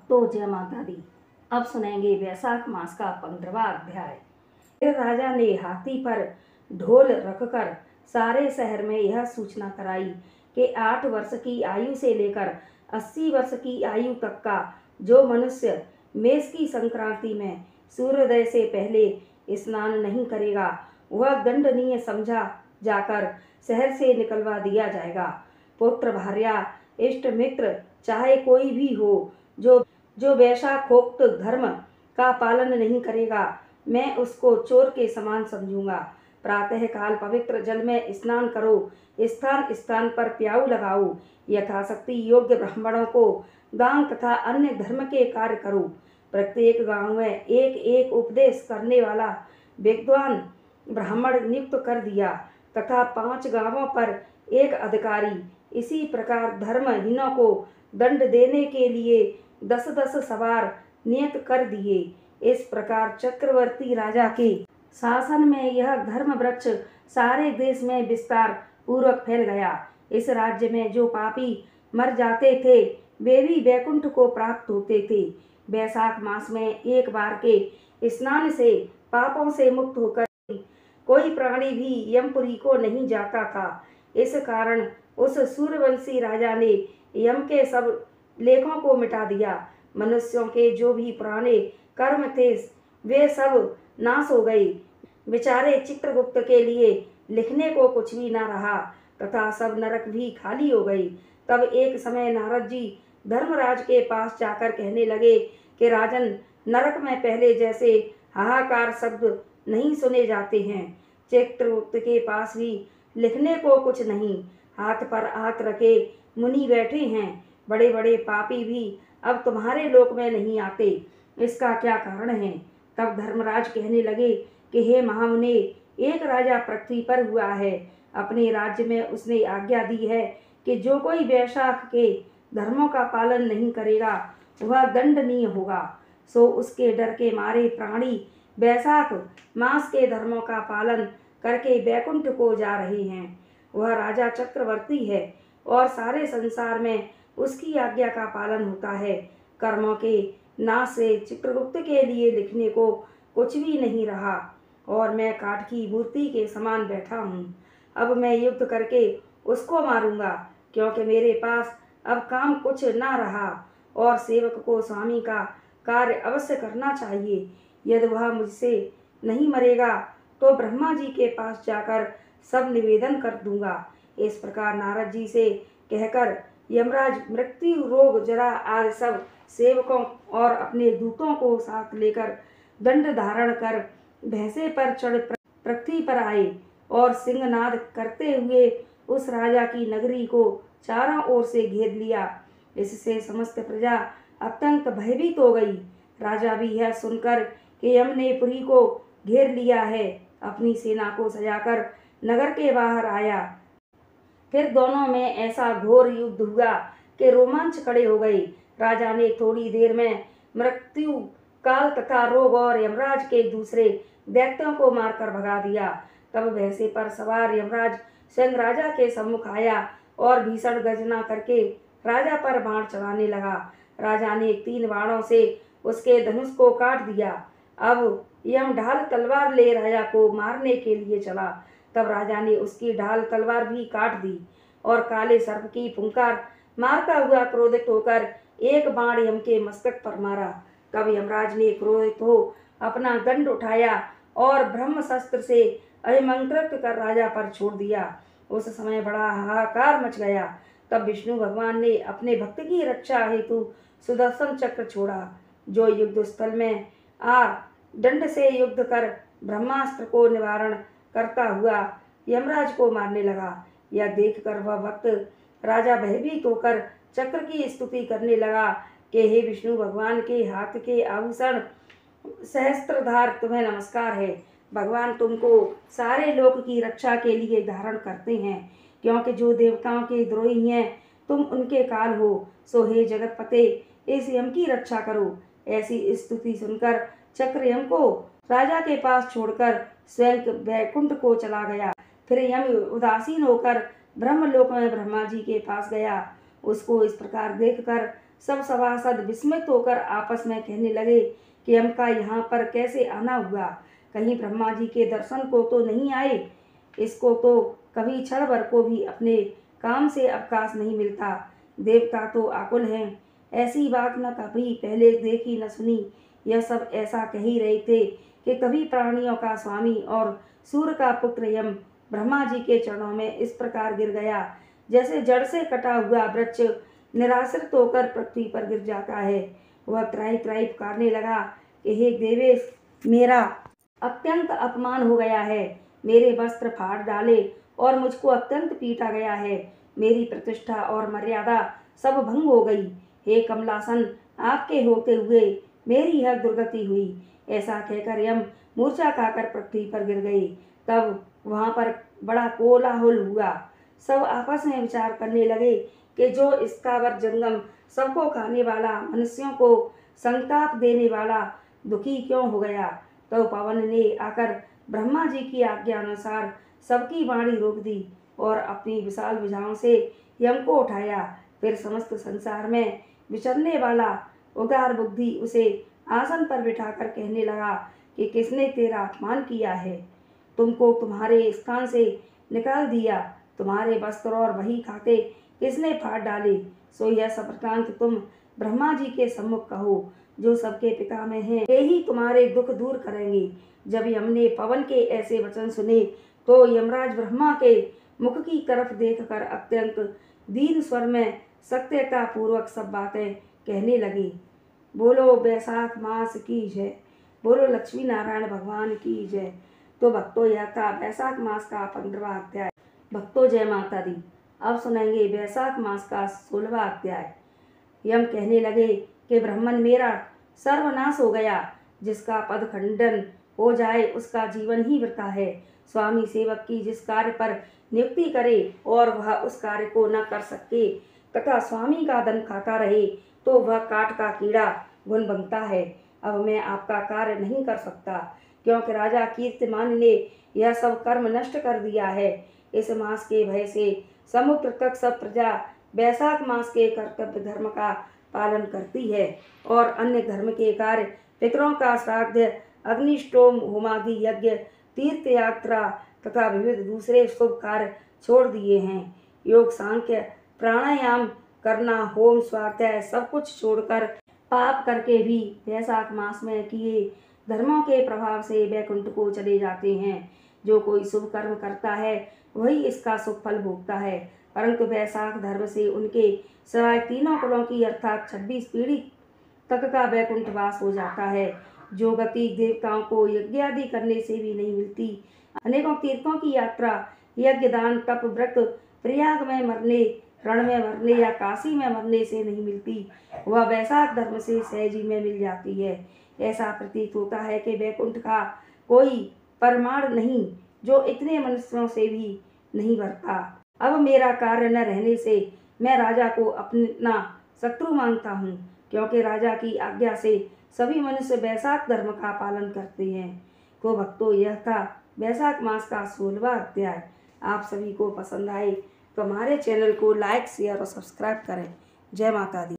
तो जय माता दी। अब सुनेंगे वैशाख मास का 15वां अध्याय। फिर राजा ने हाथी पर ढोल रखकर सारे शहर में यह सूचना कराई कि 8 वर्ष की आयु से लेकर 80 वर्ष की आयु तक का जो मनुष्य मेष की संक्रांति में सूर्योदय से पहले स्नान नहीं करेगा वह दंडनीय समझा जाकर शहर से निकलवा दिया जाएगा। पुत्र, भार्या, इष्ट मित्र चाहे कोई भी हो, जो वैशाखोक्त धर्म का पालन नहीं करेगा, मैं उसको चोर के समान समझूंगा। प्रातः काल पवित्र जल में स्नान करो, स्थान स्थान पर प्याऊ लगाओ, यथाशक्ति योग्य ब्राह्मणों को दान तथा अन्य धर्म के कार्य करो। प्रत्येक गांव में एक एक उपदेश करने वाला विद्वान ब्राह्मण नियुक्त कर दिया तथा 5 गांवों पर एक अधिकारी। इसी प्रकार धर्महीनों को दंड देने के लिए 10-10 सवार नियत कर दिए। इस प्रकार चक्रवर्ती राजा के शासन में यह धर्म वृक्ष सारे देश में विस्तार पूर्वक फैल गया। इस राज्य में जो पापी मर जाते थे वे भी वैकुंठ को प्राप्त होते थे। वैशाख मास में एक बार के स्नान से पापों से मुक्त होकर कोई प्राणी भी यमपुरी को नहीं जाता था। इस कारण उस सूर्यवंशी राजा ने यम के सब लेखों को मिटा दिया। मनुष्यों के जो भी पुराने कर्म थे वे सब नाश हो गए। बेचारे चित्रगुप्त के लिए लिखने को कुछ भी न रहा तथा सब नरक भी खाली हो गई। तब एक समय नारद जी धर्मराज के पास जाकर कहने लगे कि राजन, नरक में पहले जैसे हाहाकार शब्द नहीं सुने जाते हैं। चित्रगुप्त के पास भी लिखने को कुछ नहीं। हाथ पर हाथ रखे मुनि बैठे हैं। बड़े बड़े पापी भी अब तुम्हारे लोक में नहीं आते, इसका क्या कारण है? तब धर्मराज कहने लगे कि हे महामुने, एक राजा पृथ्वी पर हुआ है। अपने राज्य में उसने आज्ञा दी है कि जो कोई वैशाख के धर्मों का पालन नहीं करेगा वह दंडनीय होगा। सो उसके डर के मारे प्राणी वैशाख मास के धर्मों का पालन करके वैकुंठ को जा रहे हैं। वह राजा चक्रवर्ती है और सारे संसार में उसकी आज्ञा का पालन होता है। कर्मों के नाश से चित्रगुप्त के लिए लिखने को कुछ भी नहीं रहा और मैं काठ की मूर्ति के समान बैठा हूँ। अब मैं युद्ध करके उसको मारूंगा, क्योंकि मेरे पास अब काम कुछ ना रहा और सेवक को स्वामी का कार्य अवश्य करना चाहिए। यदि वह मुझसे नहीं मरेगा तो ब्रह्मा जी के पास जाकर सब निवेदन कर दूंगा। इस प्रकार नारद जी से कहकर यमराज मृत्यु, रोग, जरा आदि सब सेवकों और अपने दूतों को साथ लेकर दंड धारण कर भैंसे पर चढ़ पृथ्वी पर आए और सिंहनाद करते हुए उस राजा की नगरी को चारों ओर से घेर लिया। इससे समस्त प्रजा अत्यंत भयभीत हो गई। राजा भी यह सुनकर कि यम ने पुरी को घेर लिया है, अपनी सेना को सजाकर नगर के बाहर आया। फिर दोनों में ऐसा घोर युद्ध हुआ कि रोमांच खड़े हो गए। राजा ने थोड़ी देर में मृत्यु, काल तथा रोग और यमराज के दूसरे दैत्यों को मारकर भगा दिया। तब भैंसे पर सवार यमराज स्वयं राजा के सम्मुख आया और भीषण गर्जना करके राजा पर बाण चलाने लगा। राजा ने 3 बाणों से उसके धनुष को काट दिया। अब यम ढाल तलवार ले राजा को मारने के लिए चला। तब राजा ने उसकी ढाल तलवार भी काट दी और काले सर्प की फुंकार मारता हुआ क्रोधित होकर एक बाण यम के मस्तक पर मारा। तब यमराज ने क्रोधित हो अपना दंड उठाया और ब्रह्म शस्त्र से अभिमंत्रित कर राजा पर छोड़ दिया। उस समय बड़ा हाहाकार मच गया। तब विष्णु भगवान ने अपने भक्त की रक्षा हेतु सुदर्शन चक्र छोड़ा, जो युद्ध स्थल में आ दंड से युद्ध कर ब्रह्मास्त्र को निवारण करता हुआ यमराज को मारने लगा। यह देखकर वह भक्त राजा भयभीत होकर चक्र की स्तुति करने लगा कि हे विष्णु भगवान के हाथ के आभूषण सहस्त्रधार, तुम्हें नमस्कार है। भगवान तुमको सारे लोक की रक्षा के लिए धारण करते हैं, क्योंकि जो देवताओं के द्रोही हैं तुम उनके काल हो। सो हे जगतपते, इस यम की रक्षा करो। ऐसी स्तुति सुनकर चक्र यम को राजा के पास छोड़कर स्वयं वैकुंठ को चला गया। फिर यम उदासीन होकर ब्रह्मलोक में ब्रह्मा जी के पास गया। उसको इस प्रकार देखकर सब सभासद विस्मित होकर आपस में कहने लगे कि हम का यहाँ पर कैसे आना हुआ, कहीं ब्रह्मा जी के दर्शन को तो नहीं आए। इसको तो कभी क्षण भर को भी अपने काम से अवकाश नहीं मिलता। देवता तो आकुल हैं, ऐसी बात न कभी पहले देखी न सुनी। यह सब ऐसा कह ही रहे थे कि कभी प्राणियों का स्वामी और सूर्य का पुत्र यम ब्रह्मा जी के चरणों में इस प्रकार गिर गया, जैसे जड़ से कटा हुआ वृक्ष निराश्रित होकर पृथ्वी पर गिर जाता है। वह त्राही त्राही पुकारने लगा कि हे देवेश, मेरा अत्यंत अपमान हो गया है, मेरे वस्त्र फाड़ डाले और मुझको अत्यंत पीटा गया है, मेरी प्रतिष्ठा और मर्यादा सब भंग हो गई। हे कमलासन, आपके होते हुए मेरी यह दुर्गति हुई। ऐसा कहकर यम मूर्छा खाकर पृथ्वी पर गिर गई। तब वहाँ पर बड़ा कोलाहल हुआ। सब आपस में विचार करने लगे कि जो स्थावर जंगम सबको खाने वाला, मनुष्यों को संताप देने वाला दुखी क्यों हो गया। तो पवन ने आकर ब्रह्मा जी की आज्ञा अनुसार सबकी वाणी रोक दी और अपनी विशाल भुजाओं से यम को उठाया। फिर समस्त संसार में विचरने वाला उदार बुद्धि उसे आसन पर बिठाकर कहने लगा कि किसने तेरा अपमान किया है, तुमको तुम्हारे स्थान से निकाल दिया, तुम्हारे वस्त्र और वही खाते किसने फाड़ डाले। सो यह सब वृत्तांत तुम ब्रह्मा जी के सम्मुख कहो, जो सबके पिता में हैं, वे ही तुम्हारे दुख दूर करेंगे। जब यम ने पवन के ऐसे वचन सुने तो यमराज ब्रह्मा के मुख की तरफ देखकर अत्यंत दीन स्वर में सत्यता पूर्वक सब बातें कहने लगे। बोलो बैसाख मास की जय, बोलो लक्ष्मी नारायण भगवान की जय। तो भक्तों, यह था बैसाख मास का 15वां अध्याय। भक्तों, जय माता दी। अब सुनेंगे बैसाख मास का 16वां अध्याय। यम कहने लगे कि ब्राह्मण, मेरा सर्वनाश हो गया, जिसका पद खंडन हो जाए उसका जीवन ही वृथा है। स्वामी सेवक की जिस कार्य पर नियुक्ति करे और वह उस कार्य को न कर सके तथा स्वामी का धन खाता रहे तो वह काट का कीड़ा घुन बनता है। अब मैं आपका कार्य नहीं कर सकता, क्योंकि राजा कीर्तिमान ने यह सब कर्म नष्ट कर दिया है। इस मास के भय से समुद्र तक सब प्रजा बैसाख मास के कर्तव्य धर्म का पालन करती है और अन्य धर्म के कार्य, पितरों का श्राद्ध, अग्निष्टोम, होमादि यज्ञ, तीर्थ यात्रा तथा विविध दूसरे शुभ कार्य छोड़ दिए हैं। योग, सांख्य, प्राणायाम करना, होम, स्वाध्याय सब कुछ छोड़कर पाप करके भी बैसाख मास में किए धर्मों के प्रभाव से वैकुंठ को चले जाते हैं। जो कोई शुभ कर्म करता है वही इसका सुख फल भोगता है, परंतु बैसाख धर्म से उनके सिवाय तीनों कुलों की अर्थात 26 पीढ़ी तक का वैकुंठ वास हो जाता है, जो गति देवताओं को यज्ञ आदि करने से भी नहीं मिलती। अनेकों तीर्थों की यात्रा, यज्ञ, दान, तप, व्रत, प्रयाग में मरने, रण में मरने या काशी में मरने से नहीं मिलती, वह बैसाख धर्म से सहजी में मिल जाती है। ऐसा प्रतीत होता है कि वैकुंठ का कोई परमाण नहीं, जो इतने मनुष्यों से भी नहीं भरता। अब मेरा कार्य न रहने से मैं राजा को अपना शत्रु मानता हूँ, क्योंकि राजा की आज्ञा से सभी मनुष्य बैसाख धर्म का पालन करते हैं। तो भक्तों, यह था बैसाख मास का 16वां अध्याय। आप सभी को पसंद आए तो हमारे चैनल को लाइक, शेयर और सब्सक्राइब करें। जय माता दी।